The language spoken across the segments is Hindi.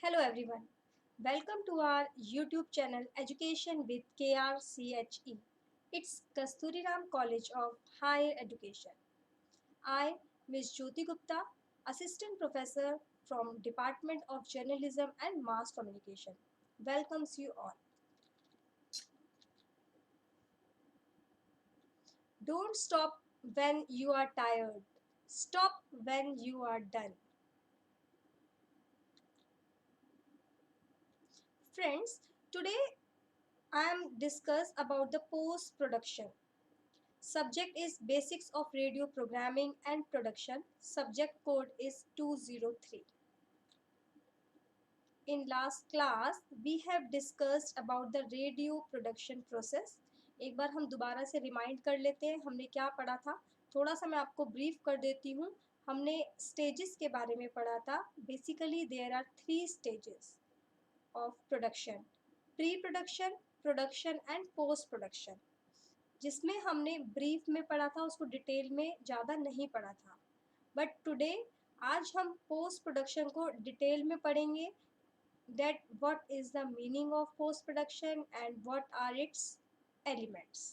Hello everyone. Welcome to our YouTube channel Education with KRCHE. It's Kasturiram College of Higher Education. I, Ms. Jyoti Gupta, Assistant Professor from Department of Journalism and Mass Communication, welcomes you all. Don't stop when you are tired. Stop when you are done. Friends, today I am discuss about the post production. Subject is Basics of Radio Programming and Production. Subject code is 203. In last class, we have discussed about the radio production process. एक बार हम दोबारा से रिमाइंड कर लेते हैं हमने क्या पढ़ा था. थोड़ा सा मैं आपको ब्रीफ कर देती हूँ. हमने स्टेजेस के बारे में पढ़ा था. Basically there are 3 stages of production: pre production, production and post production, जिसमें हमने ब्रीफ में पढ़ा था, उसको डिटेल में ज़्यादा नहीं पढ़ा था. बट टुडे आज हम पोस्ट प्रोडक्शन को डिटेल में पढ़ेंगे, that what is the meaning of post production and what are its elements.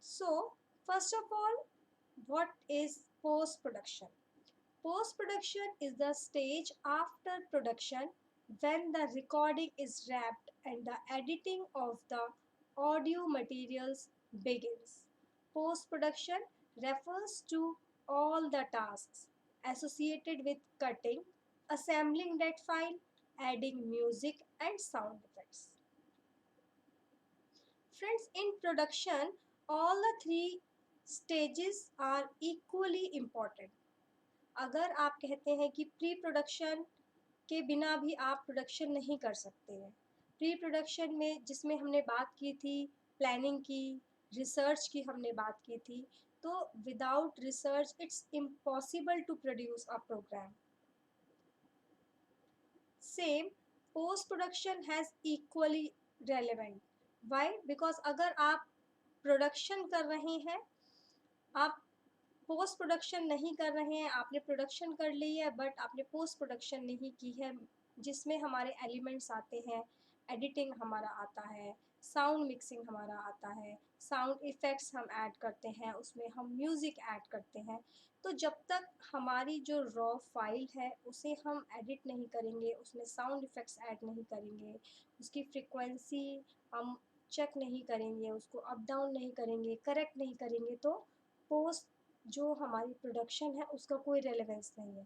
So first of all, what is post production? Post production is the stage after production when the recording is wrapped and the editing of the audio materials begins. Post production refers to all the tasks associated with cutting, assembling that file, adding music and sound effects. Friends, in production, all the three stages are equally important. अगर आप कहते हैं कि प्री प्रोडक्शन के बिना भी आप प्रोडक्शन नहीं कर सकते हैं, प्री प्रोडक्शन में जिसमें हमने बात की थी प्लानिंग की, रिसर्च की हमने बात की थी, तो without research it's impossible to produce a programme. Same post production has equally relevant. Why? Because अगर आप प्रोडक्शन कर रहे हैं, आप पोस्ट प्रोडक्शन नहीं कर रहे हैं, आपने प्रोडक्शन कर ली है बट आपने पोस्ट प्रोडक्शन नहीं की है, जिसमें हमारे एलिमेंट्स आते हैं, एडिटिंग हमारा आता है, साउंड मिक्सिंग हमारा आता है, साउंड इफ़ेक्ट्स हम ऐड करते हैं, उसमें हम म्यूज़िक ऐड करते हैं. तो जब तक हमारी जो रॉ फाइल है उसे हम एडिट नहीं करेंगे, उसमें साउंड इफ़ेक्ट्स ऐड नहीं करेंगे, उसकी फ्रिक्वेंसी हम चेक नहीं करेंगे, उसको अप डाउन नहीं करेंगे, करेक्ट नहीं करेंगे, तो पोस्ट जो हमारी प्रोडक्शन है उसका कोई रेलेवेंस नहीं है.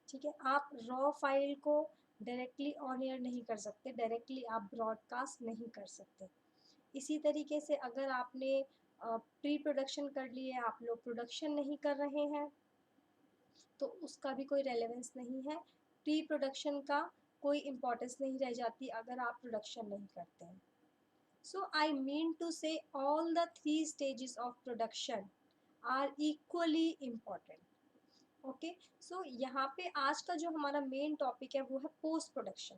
ठीक है, आप रॉ फाइल को डायरेक्टली ऑन एयर नहीं कर सकते, डायरेक्टली आप ब्रॉडकास्ट नहीं कर सकते. इसी तरीके से अगर आपने प्री प्रोडक्शन कर लिए, आप लोग प्रोडक्शन नहीं कर रहे हैं, तो उसका भी कोई रेलेवेंस नहीं है. प्री प्रोडक्शन का कोई इम्पोर्टेंस नहीं रह जाती अगर आप प्रोडक्शन नहीं करते हैं. So I mean to say all the 3 stages of production are equally important. Okay, so यहाँ पे आज का जो हमारा मेन टॉपिक है वो है पोस्ट प्रोडक्शन.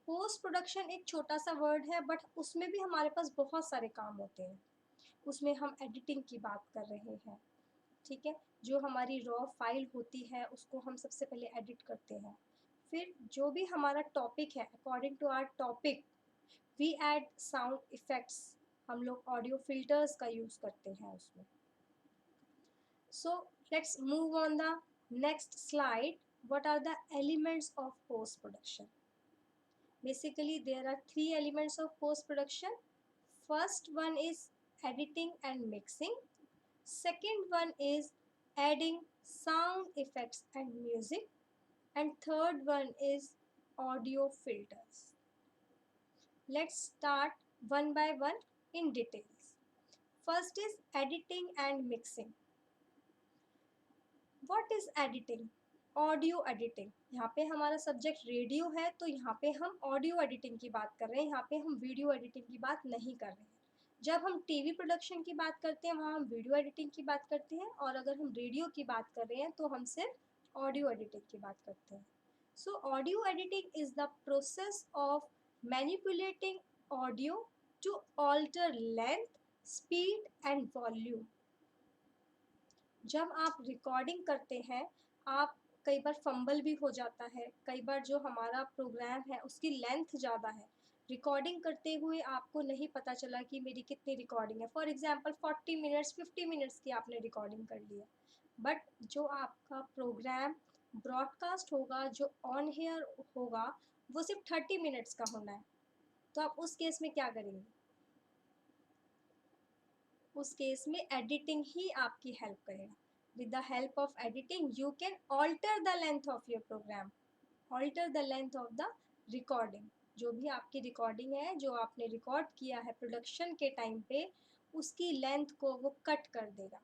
पोस्ट प्रोडक्शन एक छोटा सा वर्ड है बट उसमें भी हमारे पास बहुत सारे काम होते हैं. उसमें हम एडिटिंग की बात कर रहे हैं. ठीक है, जो हमारी रॉ फाइल होती है उसको हम सबसे पहले एडिट करते हैं. फिर जो भी हमारा टॉपिक है, according to our topic we add sound effects. हम लोग ऑडियो फिल्टर्स का यूज़ करते हैं उसमें. So let's move on the next slide. What are the elements of post production? Basically there are 3 elements of post production. First one is editing and mixing. Second one is adding sound effects and music, and third one is audio filters. Let's start one by one in details. First is editing and mixing. What is editing? Audio editing. यहाँ पे हमारा सब्जेक्ट रेडियो है तो यहाँ पे हम ऑडियो एडिटिंग की बात कर रहे हैं, यहाँ पे हम वीडियो एडिटिंग की बात नहीं कर रहे हैं. जब हम टीवी प्रोडक्शन की बात करते हैं वहाँ हम वीडियो एडिटिंग की बात करते हैं, और अगर हम रेडियो की बात कर रहे हैं तो हम सिर्फ ऑडियो एडिटिंग की बात करते हैं. So audio editing is the process of manipulating audio to alter length, speed and volume. जब आप रिकॉर्डिंग करते हैं, आप कई बार फंबल भी हो जाता है, कई बार जो हमारा प्रोग्राम है उसकी लेंथ ज़्यादा है, रिकॉर्डिंग करते हुए आपको नहीं पता चला कि मेरी कितनी रिकॉर्डिंग है। फॉर एग्जांपल 40 मिनट्स 50 मिनट्स की आपने रिकॉर्डिंग कर ली है, बट जो आपका प्रोग्राम ब्रॉडकास्ट होगा, जो ऑन हेयर होगा, वो सिर्फ 30 मिनट्स का होना है। तो आप उस केस में क्या करेंगे? उस केस में एडिटिंग ही आपकी हेल्प करेगा। With the help of editing you can alter the length of your programme, alter the length of the recording. जो भी आपकी रिकॉर्डिंग है, जो आपने रिकॉर्ड किया है प्रोडक्शन के टाइम पे, उसकी लेंथ को वो कट कर देगा।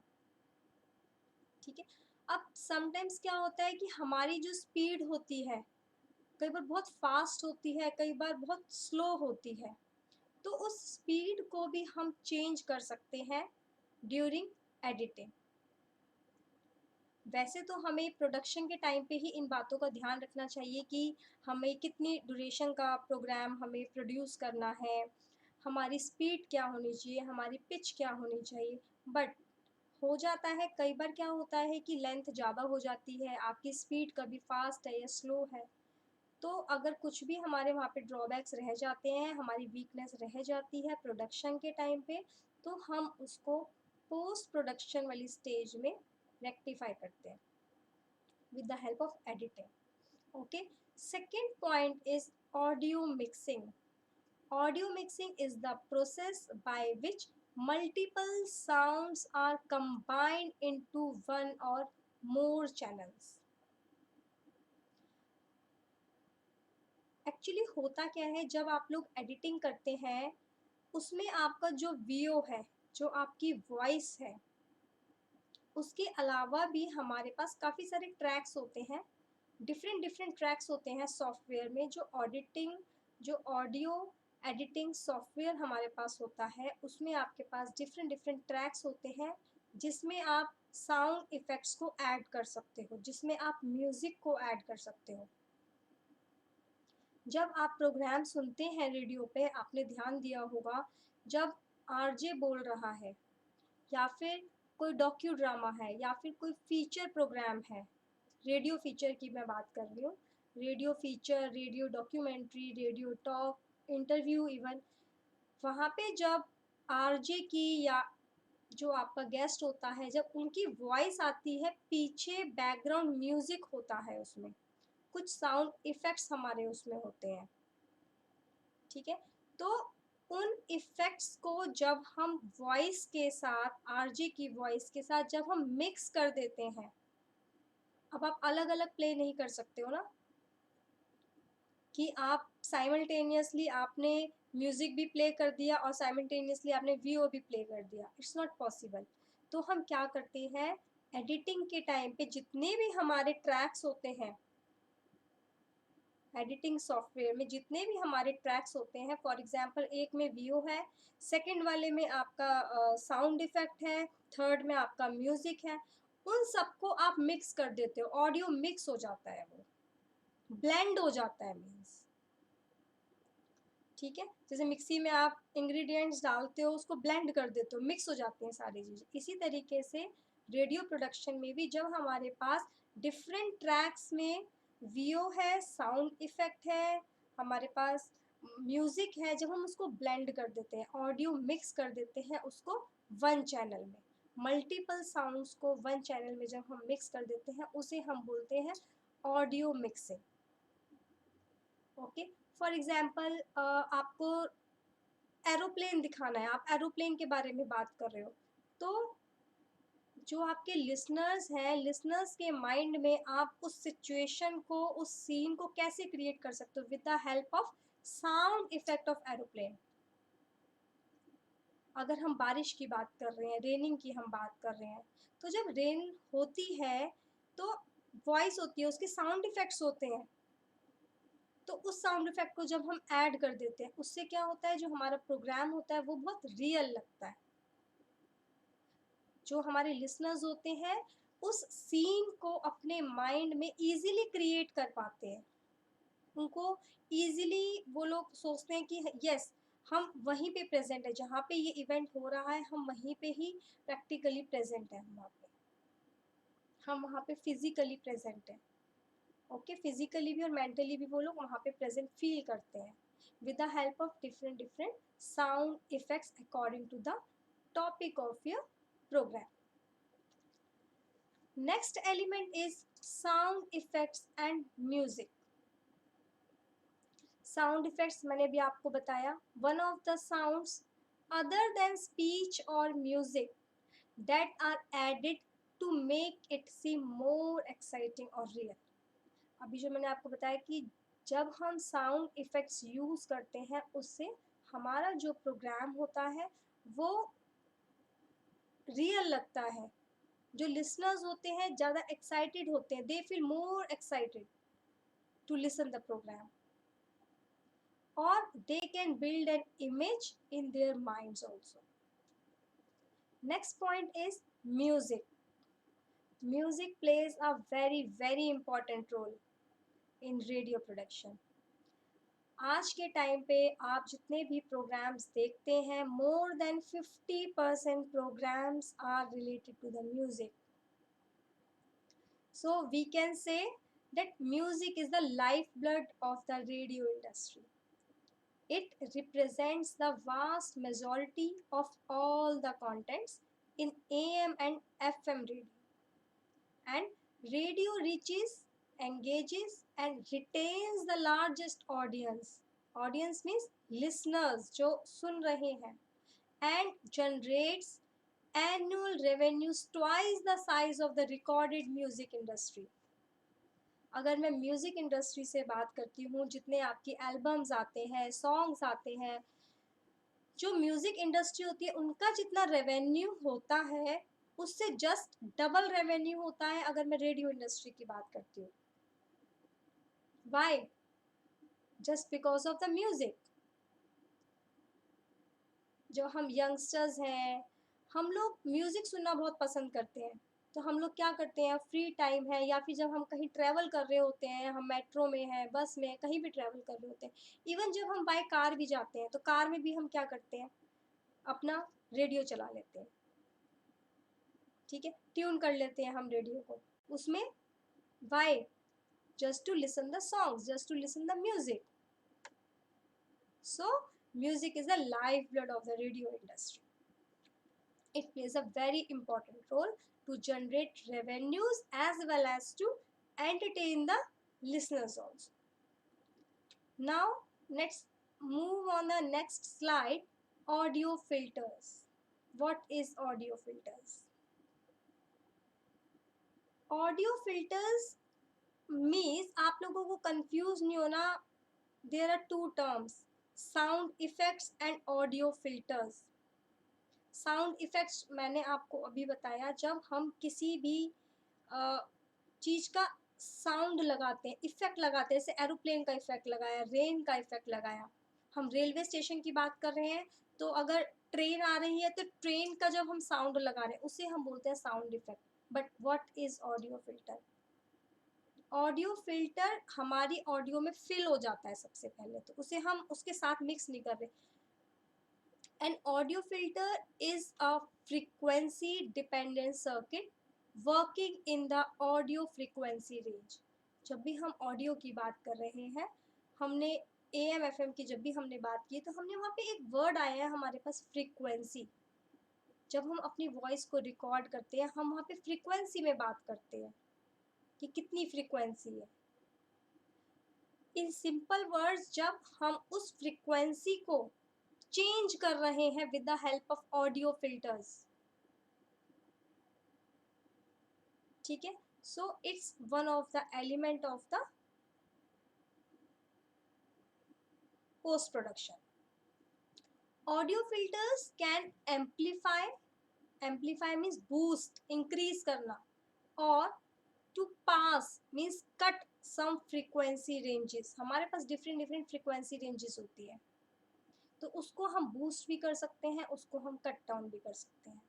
ठीक है। अब समटाइम्स क्या होता है कि हमारी जो स्पीड होती है, कई बार बहुत फास्ट होती है, कई बार बहुत स्लो होती है, तो उस स्पीड को भी हम चेंज कर सकते हैं ड्यूरिंग एडिटिंग। वैसे तो हमें प्रोडक्शन के टाइम पे ही इन बातों का ध्यान रखना चाहिए कि हमें कितनी ड्यूरेशन का प्रोग्राम हमें प्रोड्यूस करना है, हमारी स्पीड क्या होनी चाहिए, हमारी पिच क्या होनी चाहिए। बट हो जाता है कई बार, क्या होता है कि लेंथ ज़्यादा हो जाती है, आपकी स्पीड कभी फास्ट है या स्लो है, तो अगर कुछ भी हमारे वहाँ पे ड्रॉबैक्स रह जाते हैं, हमारी वीकनेस रह जाती है प्रोडक्शन के टाइम पे, तो हम उसको पोस्ट प्रोडक्शन वाली स्टेज में रेक्टिफाई करते हैं with the help of editing. Okay. Second point is audio mixing. Audio mixing is the process by which multiple sounds are combined into one or more channels. Actually होता क्या है, जब आप लोग एडिटिंग करते हैं, उसमें आपका जो वीओ है, जो आपकी वॉइस है, उसके अलावा भी हमारे पास काफ़ी सारे ट्रैक्स होते हैं, डिफरेंट डिफरेंट ट्रैक्स होते हैं सॉफ्टवेयर में। जो ऑडियो एडिटिंग सॉफ्टवेयर हमारे पास होता है, उसमें आपके पास डिफरेंट डिफरेंट ट्रैक्स होते हैं, जिसमें आप साउंड इफ़ेक्ट्स को ऐड कर सकते हो, जिसमें आप म्यूज़िक को ऐड कर सकते हो। जब आप प्रोग्राम सुनते हैं रेडियो पे, आपने ध्यान दिया होगा, जब आरजे बोल रहा है, या फिर कोई डॉक्यू ड्रामा है, या फिर कोई फीचर प्रोग्राम है, रेडियो फीचर की मैं बात कर रही हूँ, radio feature, radio documentary, radio talk, interview even, वहाँ पे जब आरजे की या जो आपका गेस्ट होता है, जब उनकी वॉइस आती है, पीछे बैकग्राउंड म्यूजिक होता है, उसमें कुछ साउंड इफ़ेक्ट्स हमारे उसमें होते हैं। ठीक है। तो उन इफ़ेक्ट्स को जब हम वॉइस के साथ, आरजे की वॉइस के साथ जब हम मिक्स कर देते हैं, अब आप अलग अलग प्ले नहीं कर सकते हो ना, कि आप साइमल्टेनियसली आपने म्यूज़िक भी प्ले कर दिया और साइमल्टेनियसली आपने वीओ भी प्ले कर दिया, इट्स नॉट पॉसिबल। तो हम क्या करते हैं, एडिटिंग के टाइम पे जितने भी हमारे ट्रैक्स होते हैं, एडिटिंग सॉफ्टवेयर में जितने भी हमारे ट्रैक्स होते हैं, फॉर एग्जांपल एक में वीओ है, सेकंड वाले में आपका साउंड इफ़ेक्ट है, थर्ड में आपका म्यूज़िक है, उन सबको आप मिक्स कर देते हो, ऑडियो मिक्स हो जाता है, वो ब्लेंड हो जाता है मीन्स। ठीक है। जैसे मिक्सी में आप इंग्रेडिएंट्स डालते हो, उसको ब्लेंड कर देते हो, मिक्स हो जाती हैं सारी चीज़ें। इसी तरीके से रेडियो प्रोडक्शन में भी जब हमारे पास डिफरेंट ट्रैक्स में वीओ है, साउंड इफ़ेक्ट है, हमारे पास म्यूज़िक है, जब हम उसको ब्लेंड कर देते हैं, ऑडियो मिक्स कर देते हैं उसको वन चैनल में, मल्टीपल साउंड्स को वन चैनल में जब हम मिक्स कर देते हैं, उसे हम बोलते हैं audio mixing. Okay. For example आपको एरोप्लेन दिखाना है, आप एरोप्लेन के बारे में बात कर रहे हो, तो जो आपके लिसनर्स हैं, लिसनर्स के माइंड में आप उस सिचुएशन को, उस सीन को कैसे क्रिएट कर सकते हो, with the help of sound effect of aeroplane. अगर हम बारिश की बात कर रहे हैं, रेनिंग की हम बात कर रहे हैं, तो जब रेन होती है तो वॉइस होती है, उसके साउंड इफेक्ट्स होते हैं, तो उस साउंड इफेक्ट को जब हम ऐड कर देते हैं, उससे क्या होता है, जो हमारा प्रोग्राम होता है वो बहुत रियल लगता है। जो हमारे लिसनर्स होते हैं, उस सीन को अपने माइंड में इजीली क्रिएट कर पाते हैं, उनको इजीली वो लोग सोचते हैं कि यस, हम वहीं पे प्रेजेंट है, जहाँ पे ये इवेंट हो रहा है, हम वहीं पे ही प्रैक्टिकली प्रेजेंट है, हम वहाँ पे फिजिकली प्रेजेंट है। ओके, फिजिकली भी और मेंटली भी वो लोग वहाँ पे प्रेजेंट फील करते हैं with the help of different different sound effects according to the topic of your programme. Next element is sound effects and music. Sound effects मैंने भी आपको बताया, one of the sounds other than speech or music that are added to make it seem more exciting or real. अभी जो मैंने आपको बताया कि जब हम साउंड इफेक्ट्स यूज करते हैं उससे हमारा जो प्रोग्राम होता है वो रियल लगता है. जो लिसनर्स होते हैं ज़्यादा एक्साइटेड होते हैं, they feel more excited to listen the program, और they can build an image in their minds also. Next point is music. Music plays a very very important role in radio production. आज के टाइम पे आप जितने भी प्रोग्राम्स देखते हैं, more than 50% programmes are related to the music. So we can say that music is the lifeblood of the radio industry. It represents the vast majority of all the contents in AM and FM radio. And radio reaches, engages and retains the largest audience. Audience means listeners जो सुन रहे हैं. And generates annual revenues twice the size of the recorded music industry. अगर मैं म्यूज़िक इंडस्ट्री से बात करती हूँ, जितने आपकी एल्बम्स आते हैं, सॉन्ग्स आते हैं, जो म्यूज़िक इंडस्ट्री होती है उनका जितना रेवेन्यू होता है उससे जस्ट डबल रेवेन्यू होता है अगर मैं रेडियो इंडस्ट्री की बात करती हूँ. Why? Just because of the music. जो हम यंगस्टर्स हैं, हम लोग म्यूज़िक सुनना बहुत पसंद करते हैं. तो हम लोग क्या करते हैं, फ्री टाइम है या फिर जब हम कहीं ट्रैवल कर रहे होते हैं, हम मेट्रो में हैं, बस में, कहीं भी ट्रैवल कर रहे होते हैं, इवन जब हम बाय कार भी जाते हैं तो कार में भी हम क्या करते हैं, अपना रेडियो चला लेते हैं. ठीक है, ट्यून कर लेते हैं हम रेडियो को उसमें. Why? Just to listen the songs, just to listen the music. So music is the lifeblood of the radio industry. It plays a very important role to generate revenues as well as to entertain the listeners also. Now let's move on the next slide. Audio filters. What is audio filters? Audio filters means आप लोगों को confuse नहीं होना. There are two terms, sound effects and audio filters. Sound effects मैंने आपको अभी बताया, जब हम किसी भी चीज़ का साउंड लगाते हैं, इफ़ेक्ट लगाते हैं, जैसे एरोप्लेन का इफ़ेक्ट लगाया, रेन का इफ़ेक्ट लगाया. हम रेलवे स्टेशन की बात कर रहे हैं तो अगर ट्रेन आ रही है तो ट्रेन का जब हम साउंड लगा रहे हैं उसे हम बोलते हैं sound effect. But what is audio filter? Audio filter हमारी ऑडियो में फिल हो जाता है सबसे पहले, तो उसे हम उसके साथ मिक्स नहीं कर रहे. An audio filter is a frequency dependent circuit working in the audio frequency range. जब भी हम ऑडियो की बात कर रहे हैं, हमने AM FM की जब भी हमने बात की तो हमने वहाँ पे एक वर्ड आया है हमारे पास, फ्रीक्वेंसी. जब हम अपनी वॉइस को रिकॉर्ड करते हैं हम वहाँ पे फ्रीक्वेंसी में बात करते हैं कि कितनी फ्रीक्वेंसी है. इन सिंपल वर्ड्स, जब हम उस फ्रीक्वेंसी को चेंज कर रहे हैं with the help of audio filters. ठीक है, so it's one of the element of the post production. Audio filters can amplify means boost, increase करना, और to pass means cut some frequency ranges. हमारे पास डिफरेंट डिफरेंट फ्रीक्वेंसी रेंजेस होती है, तो उसको हम बूस्ट भी कर सकते हैं, उसको हम कट डाउन भी कर सकते हैं.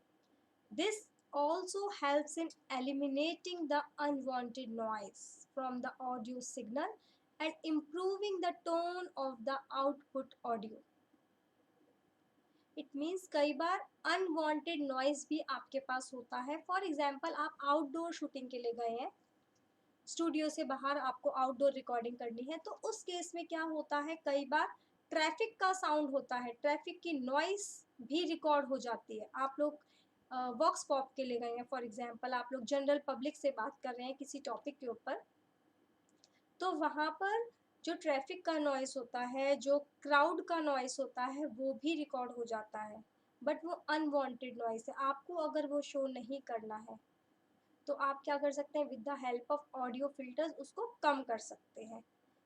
This also helps in eliminating the unwanted noise from the audio signal and improving the tone of the output audio. It means कई बार unwanted noise भी आपके पास होता है. For example, आप outdoor shooting के लिए गए हैं, स्टूडियो से बाहर आपको आउटडोर रिकॉर्डिंग करनी है, तो उस केस में क्या होता है, कई बार ट्रैफिक का साउंड होता है, ट्रैफिक की नॉइस भी रिकॉर्ड हो जाती है। आप लोग वॉक्स पॉप के लिए गए हैं, फॉर एग्जांपल आप लोग जनरल पब्लिक से बात कर रहे हैं किसी टॉपिक के ऊपर, तो वहाँ पर जो ट्रैफिक का नॉइस होता है, जो क्राउड का नॉइस होता है, वो भी रिकॉर्ड हो जाता है, बट वो अनवांटेड नॉइस है। आपको अगर वो शो नहीं करना है तो आप क्या कर सकते हैं, with the help of audio filters उसको कम कर सकते हैं।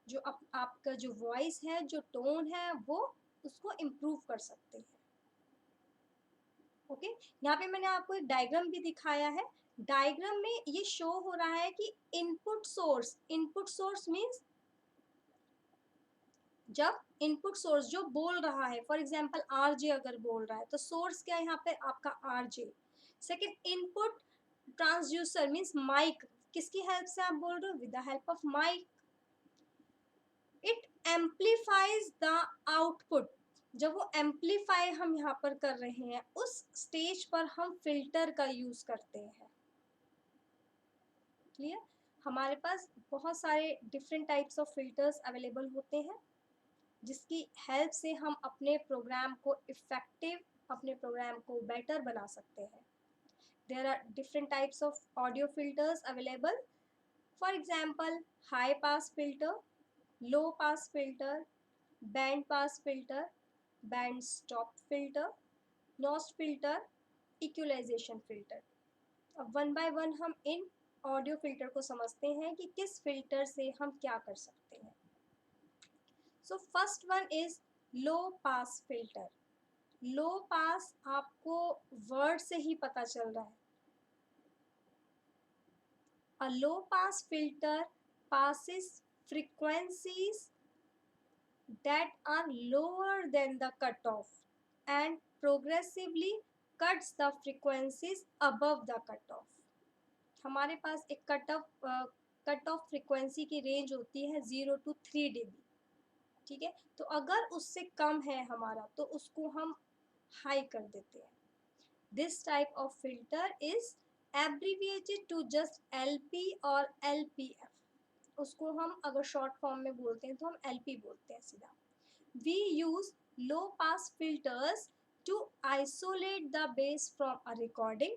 जो आपका जो वॉइस है, जो टोन है, वो उसको इम्प्रूव कर सकते हैं। ओके, यहाँ पे मैंने आपको एक डायग्राम भी दिखाया है। डायग्राम में ये शो हो रहा है कि इनपुट सोर्स मीन्स जब इनपुट सोर्स जो बोल रहा है, फॉर एग्जांपल आरजे अगर बोल रहा है, तो सोर्स क्या है यहाँ पे, आपका RJ. Second, input transducer means mic, किसकी हेल्प से आप बोल रहे हो, with the help of mic. It amplifies the output, जब वो एम्पलीफाई हम यहाँ पर कर रहे हैं, उस स्टेज पर हम फिल्टर का यूज करते हैं। क्लियर? हमारे पास बहुत सारे different types of filters available होते हैं, जिसकी हेल्प से हम अपने प्रोग्राम को इफेक्टिव, अपने प्रोग्राम को बेटर बना सकते हैं। There are different types of audio filters available, for example high pass filter, low pass filter, band pass filter, band stop filter, notch filter, equalization filter. अब वन बाय वन हम इन ऑडियो फिल्टर को समझते हैं कि किस फिल्टर से हम क्या कर सकते हैं। So first one is low pass filter. Low pass आपको वर्ड से ही पता चल रहा है। A low pass filter passes frequencies that are lower than the cutoff and progressively cuts the frequencies above the cutoff. हमारे पास एक कट ऑफ फ्रिक्वेंसी की रेंज होती है 0 to 3 dB, ठीक है। तो अगर उससे कम है हमारा, तो उसको हम हाई कर देते हैं। This type of filter is abbreviated to just LP और LPF। उसको हम अगर शॉर्ट फॉर्म में बोलते हैं तो हम LP बोलते हैं सीधा। We use low pass filters to isolate the bass from a recording,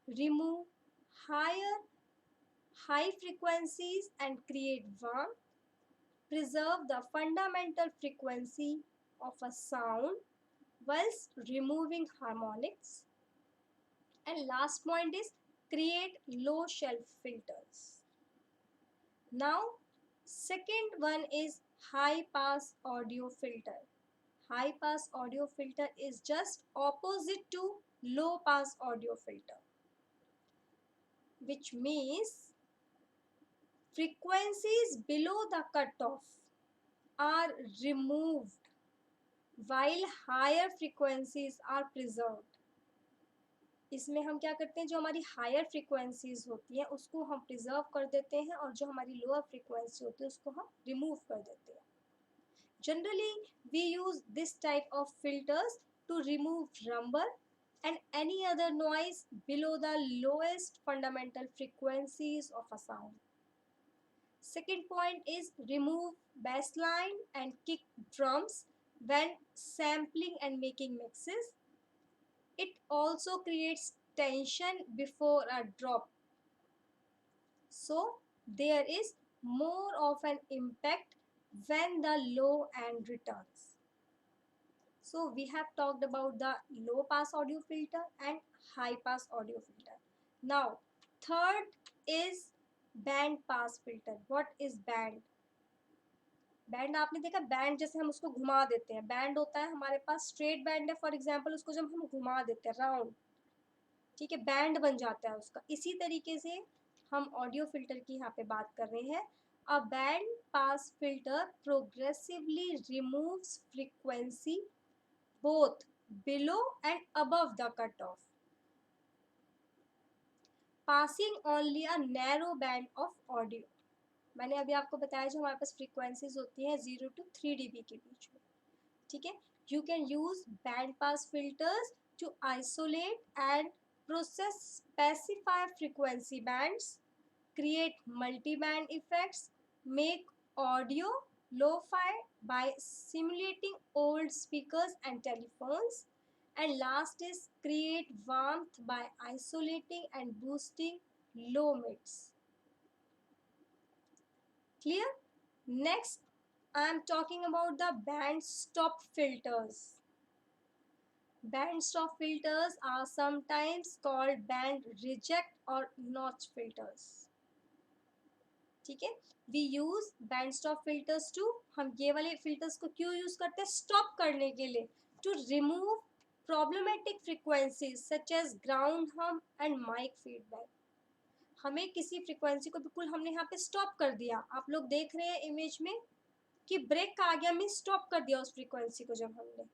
remove high frequencies and create warmth, preserve the fundamental frequency of a sound whilst removing harmonics, and last point is create low shelf filters. Now second one is high pass audio filter. High pass audio filter is just opposite to low pass audio filter, which means frequencies below the cutoff are removed while higher frequencies are preserved. इसमें हम क्या करते हैं, जो हमारी हायर फ्रीक्वेंसीज होती हैं उसको हम प्रिजर्व कर देते हैं, और जो हमारी लोअर फ्रीक्वेंसी होती है उसको हम रिमूव कर देते हैं। Generally we use this type of filters to remove rumble and any other noise below the lowest fundamental frequencies of a sound. Second point is remove bassline and kick drums when sampling and making mixes. It also creates tension before a drop, so there is more of an impact when the low end returns. So we have talked about the low pass audio filter and high pass audio filter. Now third is band pass filter. What is band? Band आपने देखा, बैंड जैसे हम उसको घुमा देते हैं, बैंड होता है हमारे पास स्ट्रेट बैंड है फॉर एग्जांपल, उसको जब हम घुमा देते हैं राउंड, ठीक है, बैंड बन जाता है उसका। इसी तरीके से हम ऑडियो फिल्टर की यहाँ पे बात कर रहे हैं। A band pass filter progressively removes frequency both below and above the cutoff, passing only a narrow band of audio. मैंने अभी आपको बताया जो हमारे पास फ्रीक्वेंसीज होती हैं 0 to 3 dB के बीच में, ठीक है। You can use band pass filters to isolate and process specified frequency bands create multi-band effects, make audio lo-fi by simulating old speakers and telephones, and last is create warmth by isolating and boosting low mids. Clear? Next, I am talking about the band stop filters. Band stop filters are sometimes called band reject or notch filters. ठीक है, we use band stop filters to, हम ये वाले फिल्टर्स को क्यों यूज करते हैं, स्टॉप करने के लिए, to remove problematic frequencies such as ground hum and mic feedback. हमें किसी फ्रीक्वेंसी को बिल्कुल हमने यहाँ पे स्टॉप कर दिया, आप लोग देख रहे हैं इमेज में कि ब्रेक आ गया, मीन स्टॉप कर दिया उस फ्रीक्वेंसी को, जब हमने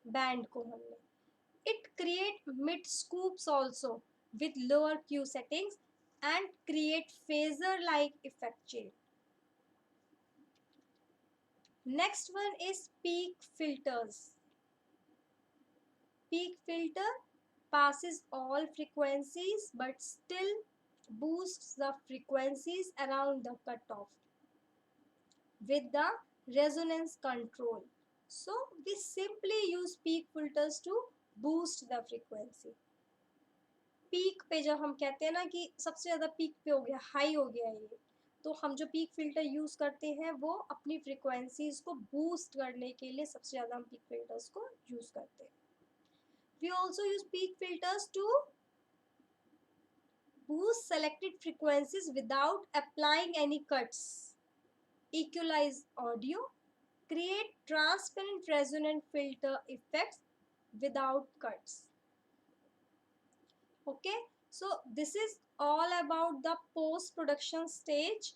बैंड को हमने, it create mid scoops also with lower Q settings and create phasor like effect change. Next one is peak filters. Peak filter passes all frequencies but still boosts the frequencies around the cutoff with the resonance control. So we simply use peak filters to boost the frequency. Peak पे जब हम कहते हैं ना कि सबसे ज़्यादा पीक पे हो गया, हाई हो गया ये, तो हम जो पीक फिल्टर यूज़ करते हैं वो अपनी फ्रीक्वेंसीज को बूस्ट करने के लिए सबसे ज़्यादा हम पीक फिल्टर्स को यूज़ करते हैं. We also use peak filters to boost selected frequencies without applying any cuts, equalize audio, create transparent resonant filter effects without cuts. Okay, so this is all about the post production stage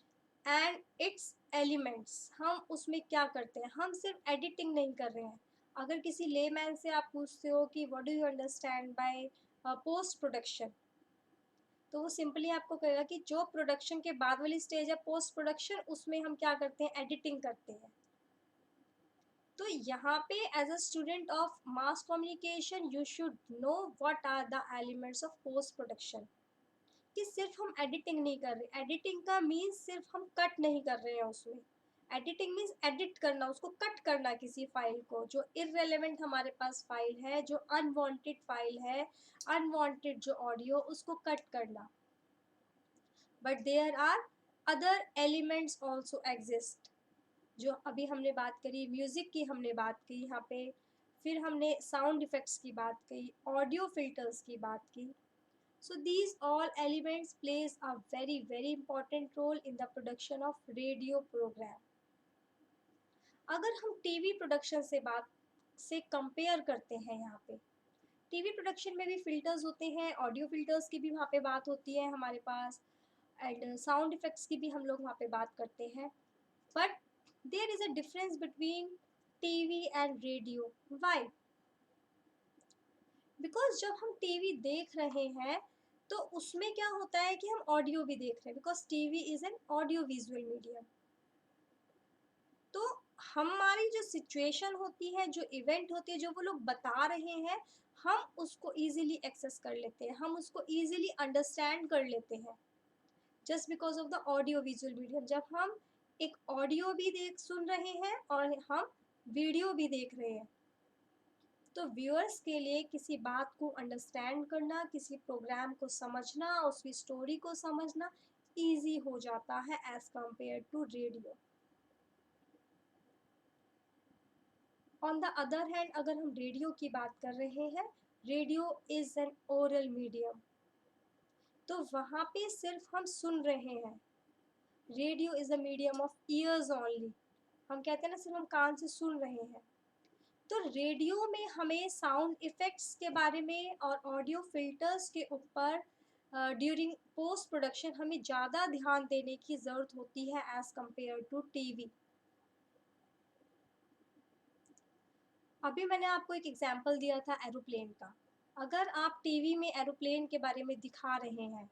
and its elements. हम उसमें क्या करते हैं, हम सिर्फ एडिटिंग नहीं कर रहे हैं. अगर किसी लेमैन से आप पूछते हो कि what do you understand by post production, तो वो सिंपली आपको कहेगा कि जो प्रोडक्शन के बाद वाली स्टेज है पोस्ट प्रोडक्शन, उसमें हम क्या करते हैं, एडिटिंग करते हैं. तो यहाँ पे as a student of mass communication you should know what are the elements of post production. कि सिर्फ हम एडिटिंग नहीं कर रहे, एडिटिंग का मीन्स सिर्फ हम कट नहीं कर रहे हैं उसमें. एडिटिंग मीन्स एडिट करना, उसको कट करना किसी फाइल को, जो इररेलेवेंट हमारे पास फाइल है, जो अनवांटेड फाइल है, अनवांटेड जो ऑडियो, उसको कट करना. But there are other elements also exist. जो अभी हमने बात करी, म्यूज़िक की हमने बात की यहाँ पे, फिर हमने साउंड इफ़ेक्ट्स की बात की, ऑडियो फिल्टर्स की बात की. So these all elements plays a very important role in the production of radio program. अगर हम टीवी प्रोडक्शन से कंपेयर करते हैं, यहाँ पे टीवी प्रोडक्शन में भी फिल्टर्स होते हैं, ऑडियो फिल्टर्स की भी वहाँ पे बात होती है हमारे पास, एंड साउंड इफ़ेक्ट्स की भी हम लोग वहाँ पे बात करते हैं. But there is a difference between TV and radio. Why? Because जब हम टीवी देख रहे हैं तो उसमें क्या होता है कि हम ऑडियो भी देख रहे हैं, because TV is an audio visual medium. तो हमारी जो सिचुएशन होती है, जो इवेंट होती है, जो वो लोग बता रहे हैं, हम उसको इजीली एक्सेस कर लेते हैं, हम उसको इजीली अंडरस्टैंड कर लेते हैं, just because of the audio visual medium. जब हम एक ऑडियो भी सुन रहे हैं और हम वीडियो भी देख रहे हैं, तो व्यूअर्स के लिए किसी बात को अंडरस्टैंड करना, किसी प्रोग्राम को समझना, उसकी स्टोरी को समझना इजी हो जाता है as compare to radio. On the other hand, अगर हम रेडियो की बात कर रहे हैं, radio is an oral medium, तो वहाँ पे सिर्फ हम सुन रहे हैं. Radio is a medium of ears only. हम कहते हैं ना, सिर्फ हम कान से सुन रहे हैं. तो रेडियो में हमें साउंड इफ़ेक्ट्स के बारे में और ऑडियो फिल्टर्स के ऊपर ड्यूरिंग पोस्ट प्रोडक्शन हमें ज़्यादा ध्यान देने की ज़रूरत होती है एज़ कंपेयर टू टीवी. अभी मैंने आपको एक एग्जांपल दिया था एरोप्लेन का. अगर आप टीवी में एरोप्लेन के बारे में दिखा रहे हैं,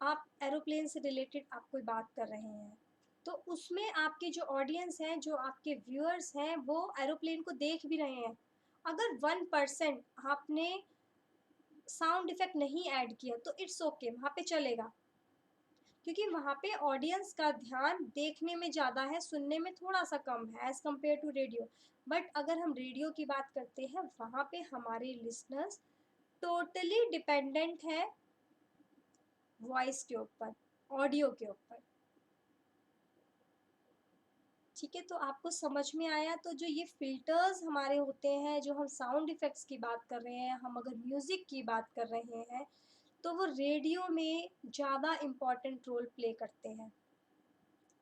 आप एरोप्लेन से रिलेटेड आप कोई बात कर रहे हैं, तो उसमें आपके जो ऑडियंस हैं, जो आपके व्यूअर्स हैं, वो एरोप्लेन को देख भी रहे हैं. अगर 1% आपने साउंड इफेक्ट नहीं ऐड किया तो इट्स ओके, वहाँ पे चलेगा, क्योंकि वहाँ पे ऑडियंस का ध्यान देखने में ज़्यादा है, सुनने में थोड़ा सा कम है as compare to radio. But अगर हम रेडियो की बात करते हैं, वहाँ पे हमारे लिसनर्स टोटली डिपेंडेंट है वॉइस के ऊपर, ऑडियो के ऊपर। ठीक है, तो आपको समझ में आया? तो जो ये फ़िल्टर्स हमारे होते हैं, जो हम साउंड इफ़ेक्ट्स की बात कर रहे हैं, हम अगर म्यूज़िक की बात कर रहे हैं, तो वो रेडियो में ज़्यादा इम्पोर्टेंट रोल प्ले करते हैं।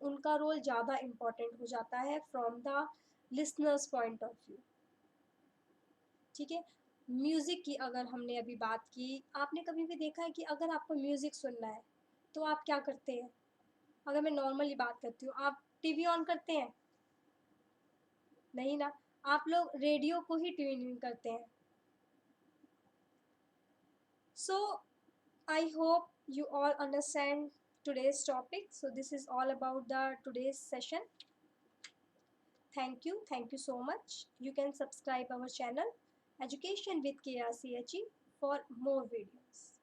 उनका रोल ज़्यादा इम्पोर्टेंट हो जाता है from the listeners point of view. ठीक है, म्यूज़िक की अगर हमने अभी बात की, आपने कभी भी देखा है कि अगर आपको म्यूज़िक सुनना है, तो आप क्या करते हैं? अगर मैं नॉर्मली बात करती हूँ, आप टीवी ऑन करते हैं? नहीं ना, आप लोग रेडियो को ही ट्यून इन करते हैं। So I hope you all understand today's topic. So this is all about the today's session. Thank you so much. You can subscribe our channel Education with KRCHE for more videos.